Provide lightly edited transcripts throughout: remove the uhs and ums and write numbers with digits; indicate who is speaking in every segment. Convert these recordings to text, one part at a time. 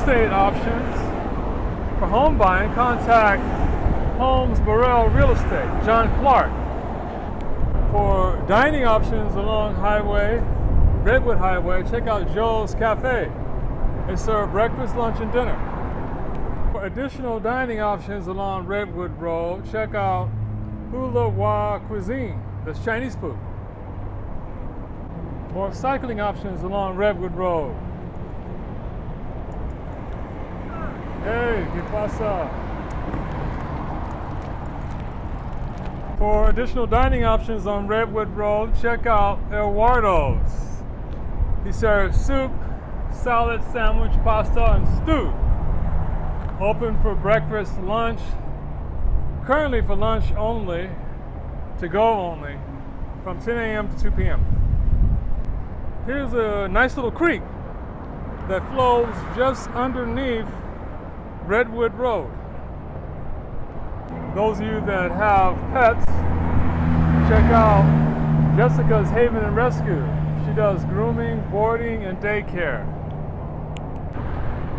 Speaker 1: estate options for home buying, contact Holmes Burrell Real Estate, John Clark. For dining options along Redwood Highway, check out Joe's Cafe. They serve breakfast, lunch, and dinner. For additional dining options along Redwood Road, check out Hula Wa Cuisine. That's Chinese food. More cycling options along Redwood Road. Hey, ¿qué pasa? For additional dining options on Redwood Road, check out Eduardo's. He serves soup, salad, sandwich, pasta, and stew. Open for breakfast, lunch. Currently for lunch only, to go only, from 10 a.m. to 2 p.m. Here's a nice little creek that flows just underneath Redwood Road. Those of you that have pets, check out Jessica's Haven and Rescue. She does grooming, boarding, and daycare.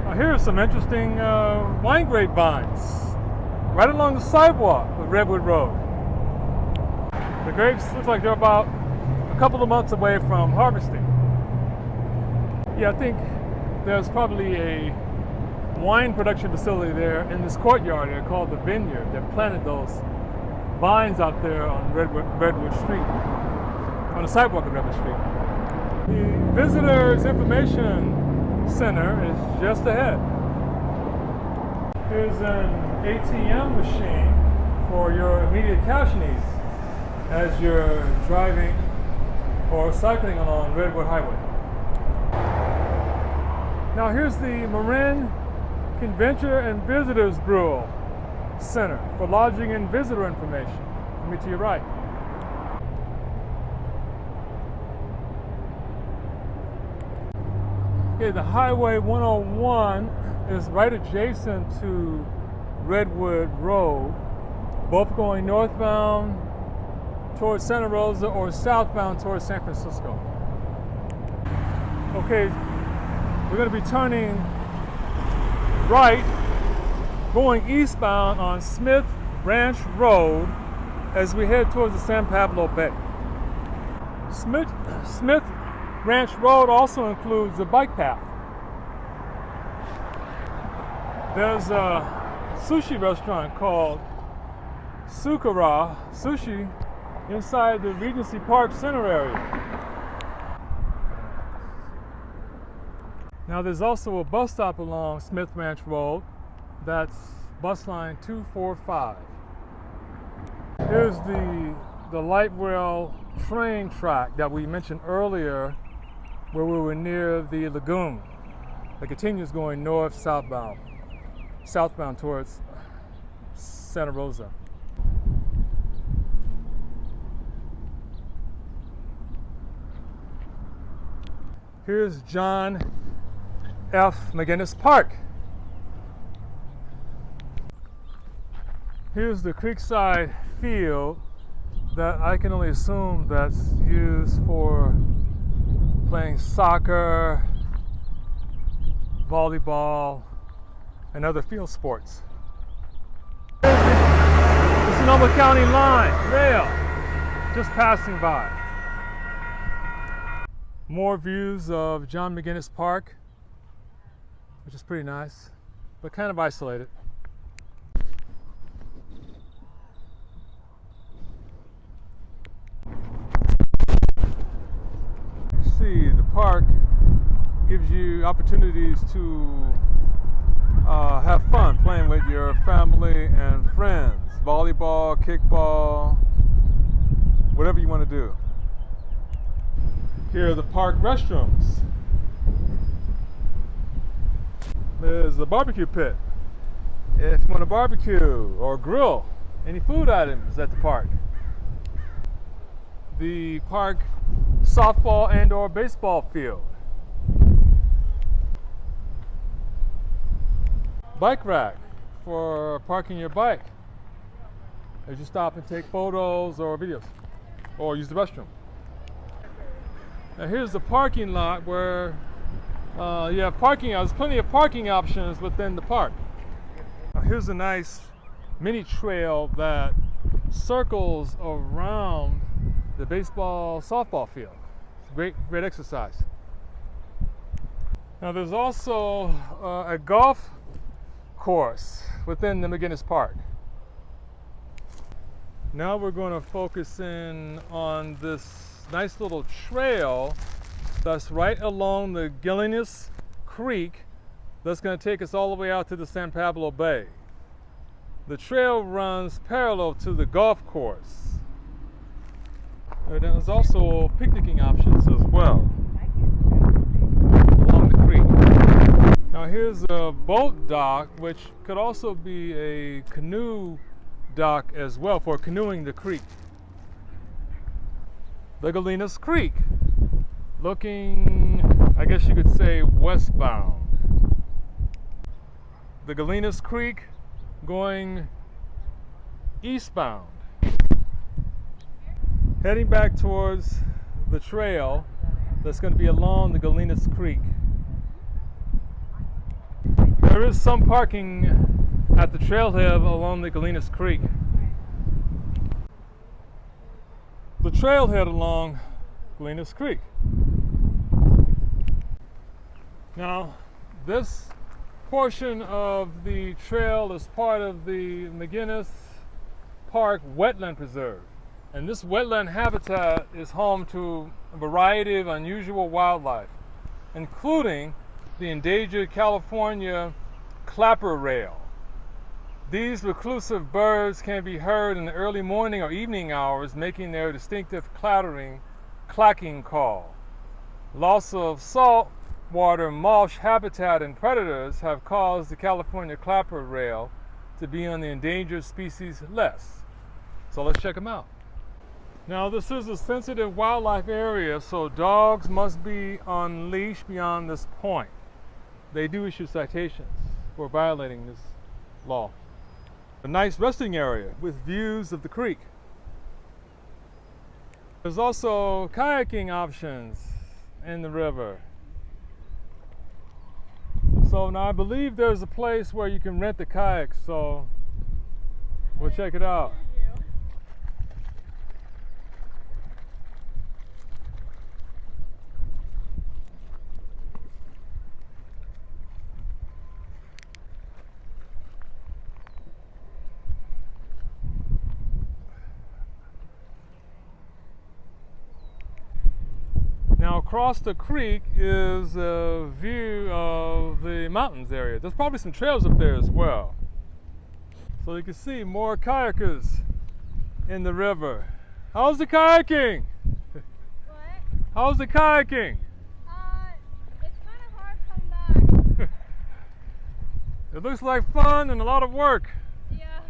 Speaker 1: Now here's some interesting wine grapevines right along the sidewalk of Redwood Road. The grapes look like they're about a couple of months away from harvesting. Yeah, I think there's probably a wine production facility there in this courtyard here called the Vineyard. They planted those vines out there on Redwood Street, on the sidewalk of Redwood Street. The Visitors Information Center is just ahead. Here's an ATM machine for your immediate cash needs as you're driving or cycling along Redwood Highway. Now here's the Marin Convention and Visitors Bureau Center for lodging and visitor information. Let me to your right. Okay, the Highway 101 is right adjacent to Redwood Road, both going northbound towards Santa Rosa or southbound towards San Francisco. Okay, we're going to be turning right, going eastbound on Smith Ranch Road as we head towards the San Pablo Bay. Smith Ranch Road also includes a bike path. There's a sushi restaurant called Sukara Sushi inside the Regency Park Center area. Now there's also a bus stop along Smith Ranch Road. That's bus line 245. Here's the light rail train track that we mentioned earlier where we were near the lagoon. It continues going southbound towards Santa Rosa. Here's John F. Mcinnis Park. Here's the Creekside Field that I can only assume that's used for playing soccer, volleyball, and other field sports. The Sonoma County line, rail, just passing by. More views of John Mcinnis Park, which is pretty nice, but kind of isolated. See, the park gives you opportunities to have fun playing with your family and friends. Volleyball, kickball, whatever you want to do. Here are the park restrooms. There's a barbecue pit. If you want to barbecue or grill any food items at the park. The park softball and or baseball field. Bike rack for parking your bike as you stop and take photos or videos or use the restroom. Now here's the parking lot where You have parking. There's plenty of parking options within the park. Now here's a nice mini trail that circles around the baseball softball field. Great exercise. Now there's also a golf course within the Mcinnis Park. Now we're going to focus in on this nice little trail that's right along the Mcinnis Creek that's going to take us all the way out to the San Pablo Bay. The trail runs parallel to the golf course. And there's also picnicking options as well along the creek. Now here's a boat dock, which could also be a canoe dock as well for canoeing the creek. The Mcinnis Creek, looking, I guess you could say, westbound. The Mcinnis Creek going eastbound. Heading back towards the trail that's going to be along the Mcinnis Creek. There is some parking at the trailhead along the Mcinnis Creek. The trailhead along Mcinnis Creek. Now, this portion of the trail is part of the Mcinnis Park Wetland Preserve. And this wetland habitat is home to a variety of unusual wildlife, including the endangered California clapper rail. These reclusive birds can be heard in the early morning or evening hours, making their distinctive clacking call. Loss of saltwater marsh habitat and predators have caused the California clapper rail to be on the endangered species list. So let's check them out. Now this is a sensitive wildlife area, so dogs must be on leash beyond this point. They do issue citations for violating this law. A nice resting area with views of the creek. There's also kayaking options in the river. So now I believe there's a place where you can rent the kayaks, so we'll check it out. Now across the creek is a view of the mountains area. There's probably some trails up there as well. So you can see more kayakers in the river. How's the kayaking?
Speaker 2: What?
Speaker 1: How's the kayaking?
Speaker 2: It's kind of hard coming back.
Speaker 1: It looks like fun and a lot of work.
Speaker 2: Yeah.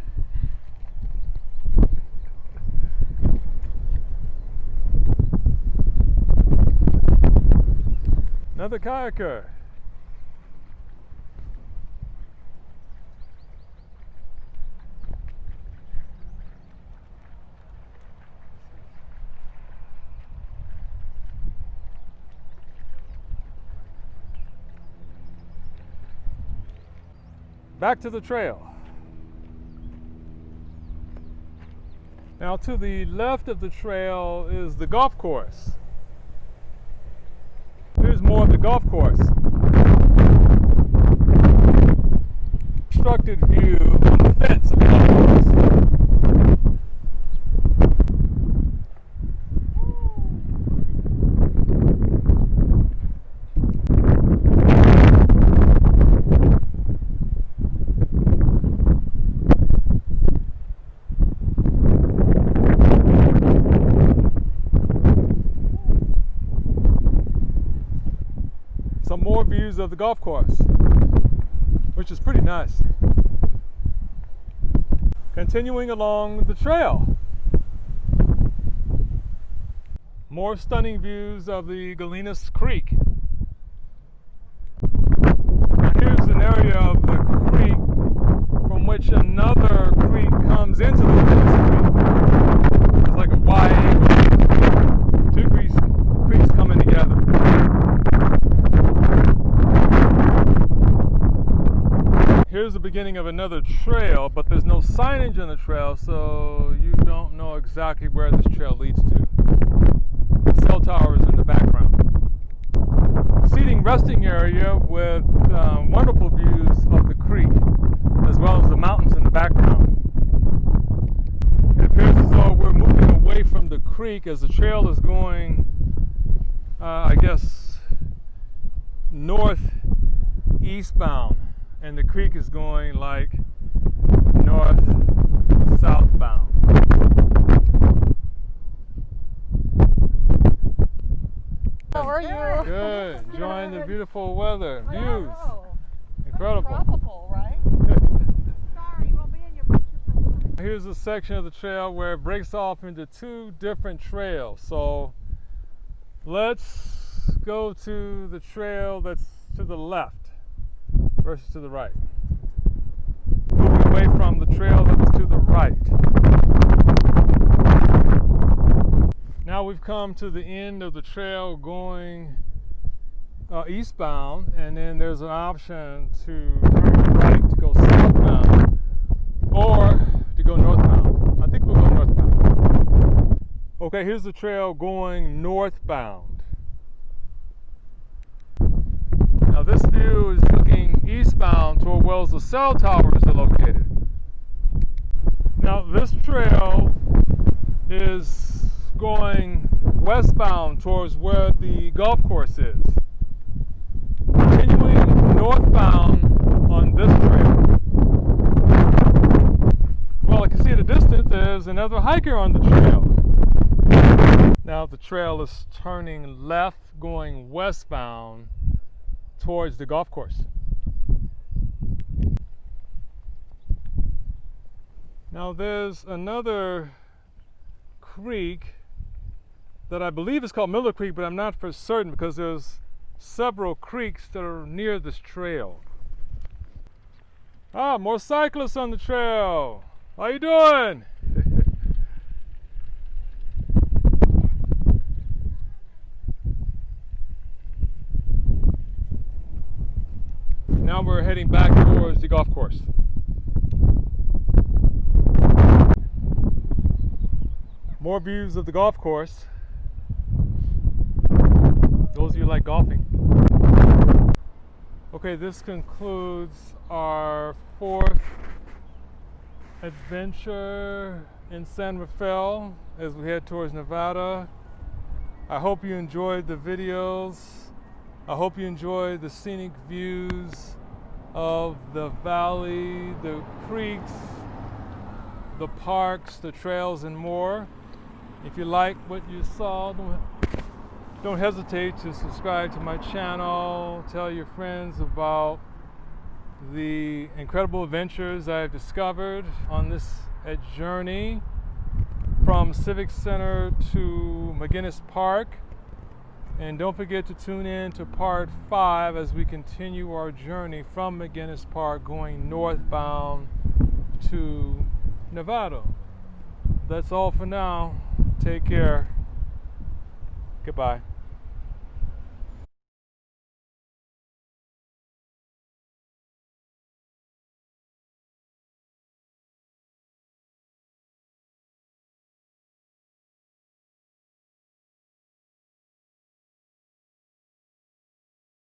Speaker 1: Another kayaker. Back to the trail. Now to the left of the trail is the golf course. Here's more of the golf course. Constructed view of the fence of the golf course. Some more views of the golf course, which is pretty nice. Continuing along the trail, more stunning views of the Mcinnis Creek. Now here's an area of the creek from which another creek comes into the Mcinnis Creek. It's like a Y angle. Two creeks coming together. beginning of another trail, but there's no signage on the trail, so you don't know exactly where this trail leads to. The cell tower is in the background. Seating resting area with wonderful views of the creek, as well as the mountains in the background. It appears as though we're moving away from the creek as the trail is going, I guess, northeastbound, and the creek is going like north-southbound.
Speaker 3: How are you?
Speaker 1: Good. Enjoying the beautiful weather.
Speaker 3: I
Speaker 1: Views.
Speaker 3: know.
Speaker 1: Incredible.
Speaker 3: Tropical, right?
Speaker 2: Sorry, we'll be in your picture for lunch.
Speaker 1: Here's a section of the trail where it breaks off into two different trails. So let's go to the trail that's to the left versus to the right. Moving away from the trail that was to the right. Now we've come to the end of the trail going eastbound, and then there's an option to turn right to go southbound or to go northbound. I think we'll go northbound. Okay, here's the trail going northbound. Now this view is looking eastbound toward where the cell towers are located. Now this trail is going westbound towards where the golf course is. Continuing northbound on this trail. Well, I can see at a distance there's another hiker on the trail. Now the trail is turning left, going westbound towards the golf course. Now there's another creek that I believe is called Miller Creek, but I'm not for certain because there's several creeks that are near this trail. Ah, more cyclists on the trail. How you doing? Now we're heading back towards the golf course. More views of the golf course. Those of you who like golfing. Okay, this concludes our fourth adventure in San Rafael as we head towards Nevada. I hope you enjoyed the videos. I hope you enjoyed the scenic views of the valley, the creeks, the parks, the trails, and more. If you like what you saw, don't hesitate to subscribe to my channel. Tell your friends about the incredible adventures I've discovered on this journey from Civic Center to Mcinnis Park. And don't forget to tune in to part 5 as we continue our journey from Mcinnis Park going northbound to Nevada. That's all for now. Take care. Goodbye.